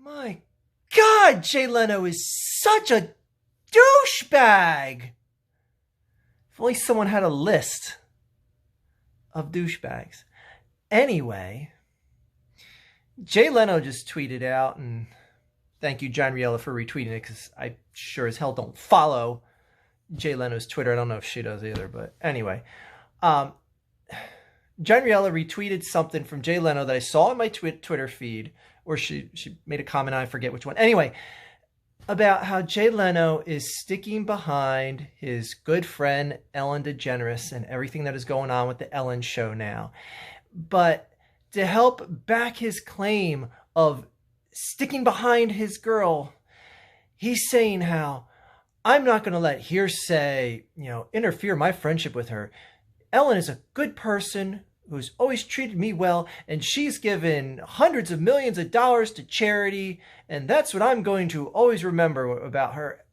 My God, Jay Leno is such a douchebag. If only someone had a list of douchebags. Anyway, Jay Leno just tweeted out, and thank you, John Riella, for retweeting it, because I sure as hell don't follow Jay Leno's Twitter. I don't know if she does either, but anyway. John Riella retweeted something from Jay Leno that I saw in my Twitter feed, or she made a comment, I forget which one. Anyway, about how Jay Leno is sticking behind his good friend Ellen DeGeneres and everything that is going on with the Ellen show now. But to help back his claim of sticking behind his girl, he's saying how I'm not going to let hearsay, interfere my friendship with her. Ellen is a good person who's always treated me well, and she's given hundreds of millions of dollars to charity, and that's what I'm going to always remember about her.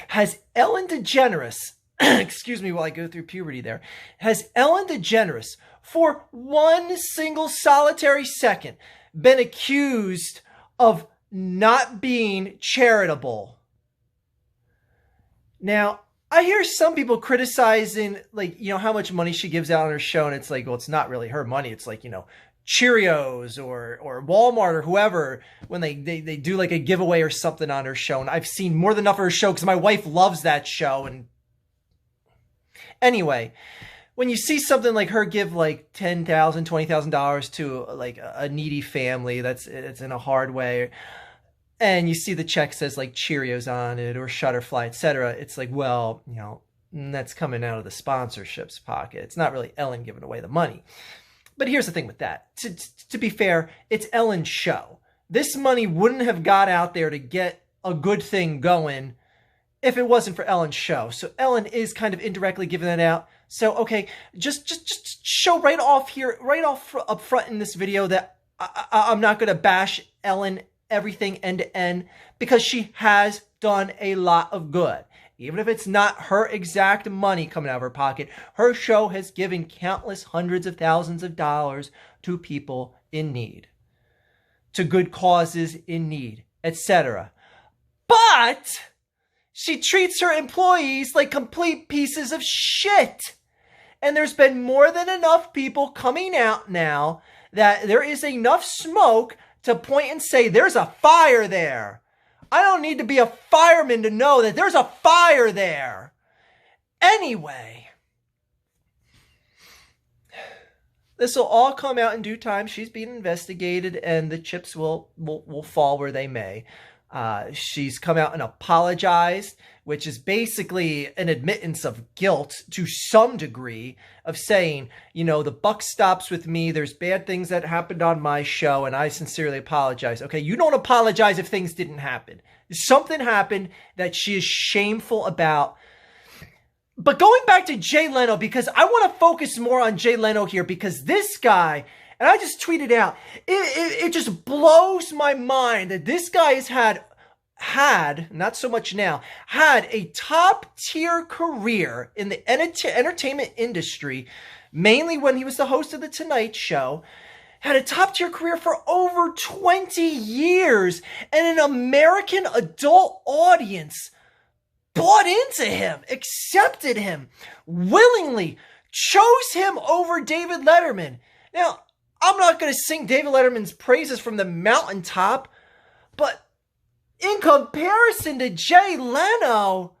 Has Ellen DeGeneres, excuse me while I go through puberty there, has Ellen DeGeneres, for one single solitary second, been accused of not being charitable? Now, I hear some people criticizing, how much money she gives out on her show, and it's like, well, it's not really her money. It's like, Cheerios or Walmart or whoever, when they do like a giveaway or something on her show. And I've seen more than enough of her show because my wife loves that show. And anyway, when you see something like her give like $10,000, $20,000 to like a needy family it's in a hard way, and you see the check says like Cheerios on it or Shutterfly, etc., it's like, well, that's coming out of the sponsorships pocket. It's not really Ellen giving away the money. But here's the thing with that. To be fair, it's Ellen's show. This money wouldn't have got out there to get a good thing going if it wasn't for Ellen's show. So Ellen is kind of indirectly giving that out. So, okay, just show right off up front in this video that I'm not going to bash Ellen everything end to end, because she has done a lot of good. Even if it's not her exact money coming out of her pocket, her show has given countless hundreds of thousands of dollars to people in need, to good causes in need, etc. But she treats her employees like complete pieces of shit. And there's been more than enough people coming out now that there is enough smoke to point and say, there's a fire there. I don't need to be a fireman to know that there's a fire there. Anyway, this will all come out in due time. She's being investigated, and the chips will fall where they may. She's come out and apologized, which is basically an admittance of guilt to some degree, of saying, the buck stops with me. There's bad things that happened on my show, and I sincerely apologize. Okay, you don't apologize if things didn't happen. Something happened that she is shameful about. But going back to Jay Leno, because I want to focus more on Jay Leno here, because this guy, and I just tweeted out, it just blows my mind that this guy has had, not so much now, had a top-tier career in the entertainment industry, mainly when he was the host of The Tonight Show, had a top-tier career for over 20 years, and an American adult audience bought into him, accepted him, willingly chose him over David Letterman. Now, I'm not going to sing David Letterman's praises from the mountaintop, but in comparison to Jay Leno,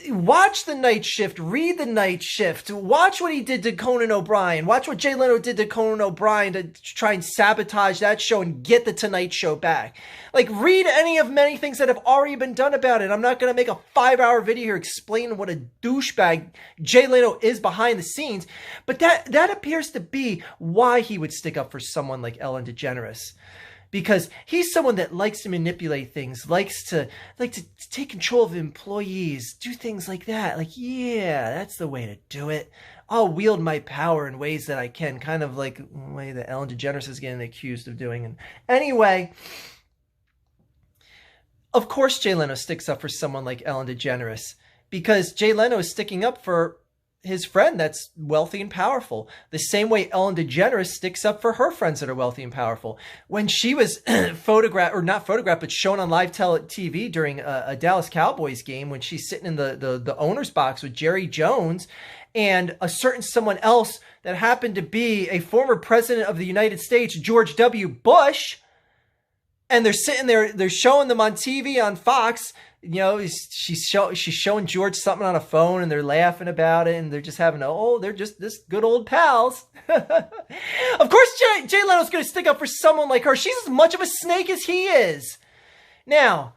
watch The Night Shift, read The Night Shift, watch what he did to Conan O'Brien, watch what Jay Leno did to Conan O'Brien to try and sabotage that show and get The Tonight Show back. Read any of many things that have already been done about it. I'm not going to make a 5-hour video here explaining what a douchebag Jay Leno is behind the scenes, but that appears to be why he would stick up for someone like Ellen DeGeneres. Because he's someone that likes to manipulate things, likes to take control of employees, do things like that. Yeah, that's the way to do it. I'll wield my power in ways that I can, kind of like the way that Ellen DeGeneres is getting accused of doing. And anyway, of course Jay Leno sticks up for someone like Ellen DeGeneres, because Jay Leno is sticking up for his friend that's wealthy and powerful. The same way Ellen DeGeneres sticks up for her friends that are wealthy and powerful. When she was photographed, or not photographed, but shown on live TV during a Dallas Cowboys game, when she's sitting in the owner's box with Jerry Jones and a certain someone else that happened to be a former president of the United States, George W. Bush, and they're sitting there, they're showing them on TV on Fox. You know, she's showing George something on a phone, and they're laughing about it, and they're just having they're just this good old pals. Of course, Jay Leno's going to stick up for someone like her. She's as much of a snake as he is. Now,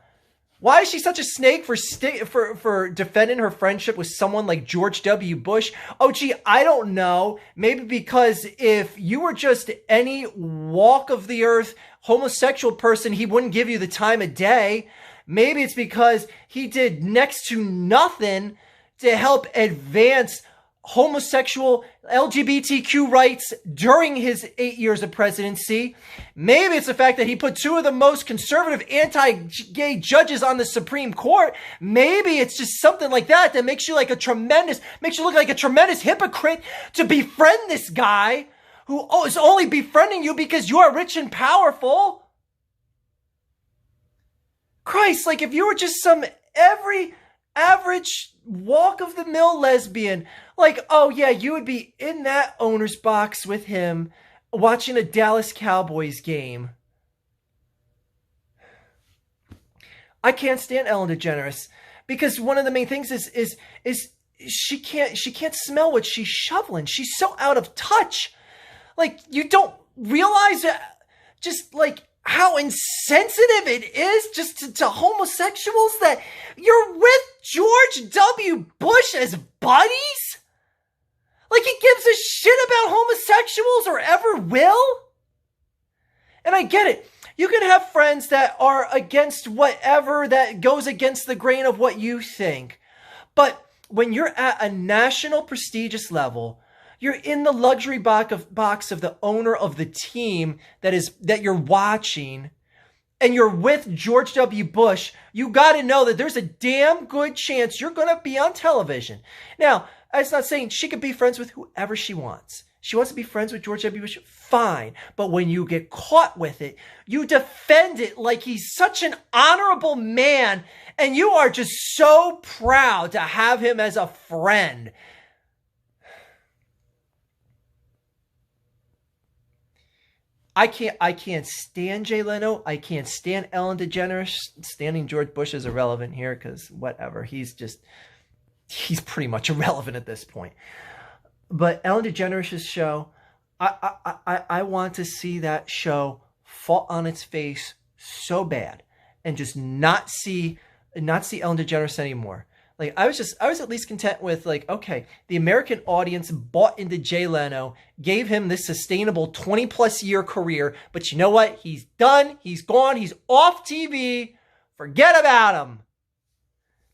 why is she such a snake for defending her friendship with someone like George W. Bush? Oh, gee, I don't know. Maybe because if you were just any walk of the earth homosexual person, he wouldn't give you the time of day. Maybe it's because he did next to nothing to help advance homosexual LGBTQ rights during his 8 years of presidency. Makes it's the fact that he put two of the most conservative anti-gay judges on the Supreme Court. Maybe it's just something like that that makes you look like a tremendous hypocrite to befriend this guy who is only befriending you because you are rich and powerful. Christ, like if you were just some every average walk-of-the-mill lesbian, like, oh yeah, you would be in that owner's box with him watching a Dallas Cowboys game. I can't stand Ellen DeGeneres because one of the main things is she can't smell what she's shoveling. She's so out of touch. Like, you don't realize just like how insensitive it is just to homosexuals that you're with George W. Bush as buddies? Like he gives a shit about homosexuals or ever will? And I get it. You can have friends that are against whatever that goes against the grain of what you think. But when you're at a national prestigious level, you're in the luxury box of the owner of the team that you're watching, and you're with George W. Bush, you got to know that there's a damn good chance you're going to be on television. Now, that's not saying she could be friends with whoever she wants. She wants to be friends with George W. Bush, fine. But when you get caught with it, you defend it like he's such an honorable man, and you are just so proud to have him as a friend. I can't stand Jay Leno. I can't stand Ellen DeGeneres. Standing George Bush is irrelevant here because whatever. He's pretty much irrelevant at this point. But Ellen DeGeneres' show, I want to see that show fall on its face so bad and just not see Ellen DeGeneres anymore. Like I was at least content with like, okay, the American audience bought into Jay Leno, gave him this sustainable 20+ year career, but you know what? He's done. He's gone. He's off TV. Forget about him.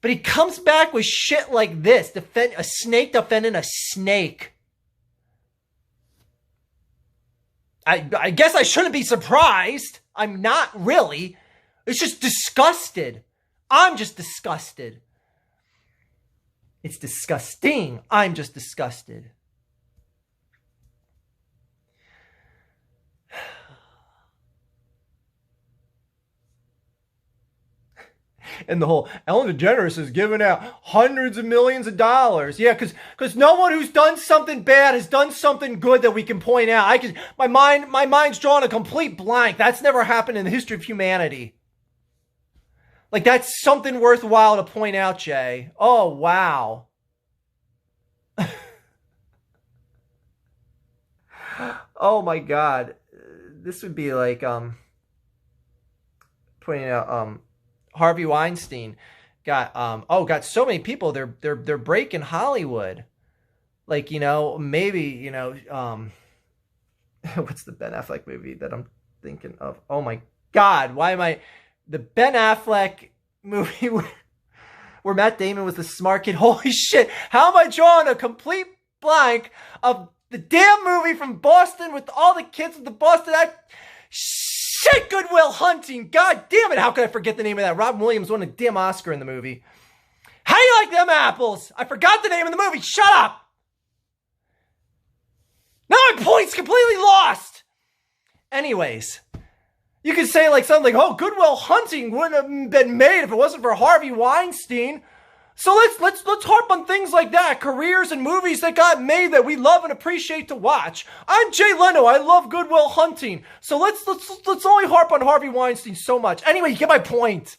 But he comes back with shit like this, a snake defending a snake. I guess I shouldn't be surprised. I'm not really. It's just disgusted. I'm just disgusted. It's disgusting. I'm just disgusted. And the whole Ellen DeGeneres is giving out hundreds of millions of dollars. Yeah, because no one who's done something bad has done something good that we can point out. My mind's drawn a complete blank. That's never happened in the history of humanity. Like, that's something worthwhile to point out, Jay. Oh, wow. Oh, my God. This would be like pointing out Harvey Weinstein got so many people. They're breaking Hollywood. Like, maybe, what's the Ben Affleck movie that I'm thinking of? Oh, my God. Why am I... The Ben Affleck movie where Matt Damon was the smart kid. Holy shit. How am I drawing a complete blank of the damn movie from Boston with all the kids with the Boston shit, Good Will Hunting. God damn it. How could I forget the name of that? Robin Williams won a damn Oscar in the movie. How do you like them apples? I forgot the name of the movie. Shut up. My point's completely lost. Anyways, you could say like something like, oh, Good Will Hunting wouldn't have been made if it wasn't for Harvey Weinstein. So let's harp on things like that, careers and movies that got made that we love and appreciate to watch. I'm Jay Leno. I love Good Will Hunting. So let's only harp on Harvey Weinstein so much. Anyway, you get my point.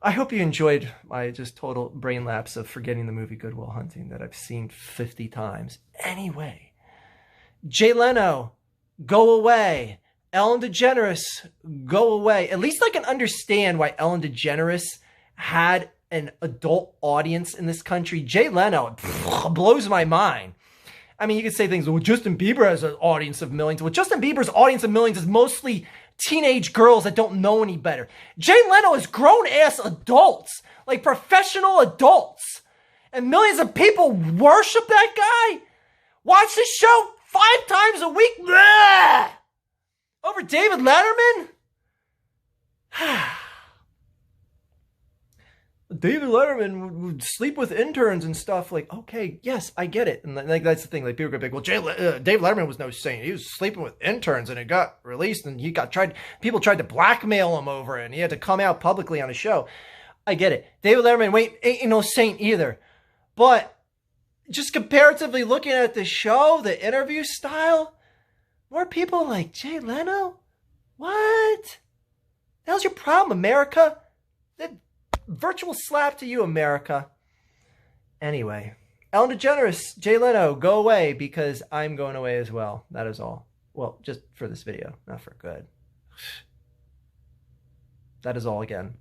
I hope you enjoyed my just total brain lapse of forgetting the movie Good Will Hunting that I've seen 50 times. Anyway, Jay Leno, go away. Ellen DeGeneres, go away. At least I can understand why Ellen DeGeneres had an adult audience in this country. Jay Leno blows my mind. I mean, you could say things, well, Justin Bieber has an audience of millions. Well, Justin Bieber's audience of millions is mostly teenage girls that don't know any better. Jay Leno is grown-ass adults, like professional adults. And millions of people worship that guy? Watch this show 5 times a week? Blah! Over David Letterman? David Letterman would sleep with interns and stuff. Like, okay, yes, I get it. And like that's the thing. Like people go big. Well, David Letterman was no saint. He was sleeping with interns, and it got released, and people tried to blackmail him over it, and he had to come out publicly on a show. I get it. David Letterman ain't no saint either. But just comparatively looking at the show, the interview style, more people like Jay Leno. What? The hell's your problem, America? Virtual slap to you, America. Anyway, Ellen DeGeneres, Jay Leno, go away because I'm going away as well. That is all. Well, just for this video, not for good. That is all again.